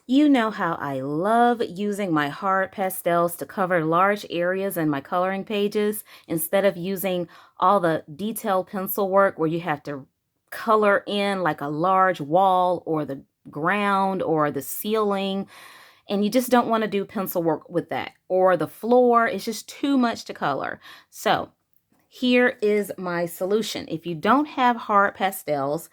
You know how I love using my hard pastels to cover large areas in my coloring pages instead of using all the detailed pencil work where you have to color in like a large wall or the ground or the ceiling, and you just don't want to do pencil work with that, or the floor. It's just too much to color. So here is my solution. If you don't have hard pastels,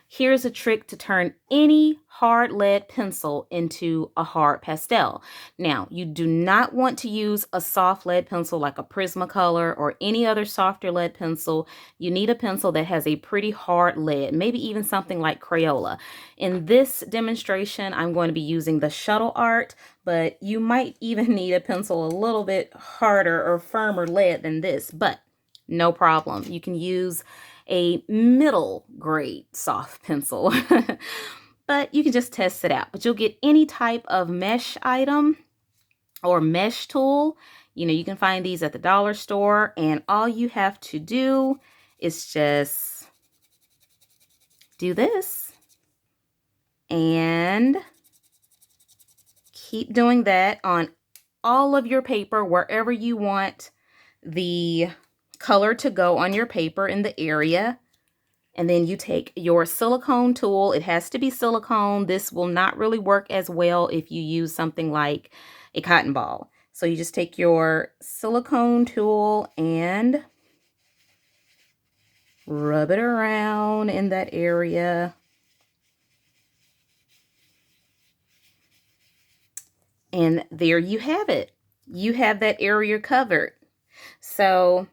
here's a trick to turn any hard lead pencil into a hard pastel. Now, you do not want to use a soft lead pencil like a Prismacolor or any other softer lead pencil. You need a pencil that has a pretty hard lead, maybe even something like Crayola. In this demonstration, I'm going to be using the Shuttle Art, but you might even need a pencil a little bit harder or firmer lead than this, but no problem. You can use a middle grade soft pencil, but you can just test it out. But you'll get any type of mesh item or mesh tool. You can find these at the dollar store, and all you have to do is just do this and keep doing that on all of your paper wherever you want the color to go on your paper in the area. And then you take your silicone tool. It has to be silicone. This will not really work as well if you use something like a cotton ball. So you just take your silicone tool and rub it around in that area. And there you have it. You have that area covered. So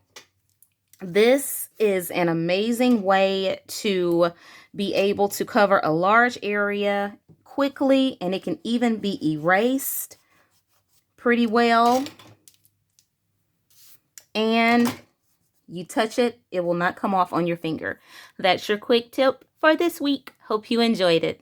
this is an amazing way to be able to cover a large area quickly, and it can even be erased pretty well. And you touch it, it will not come off on your finger. That's your quick tip for this week. Hope you enjoyed it.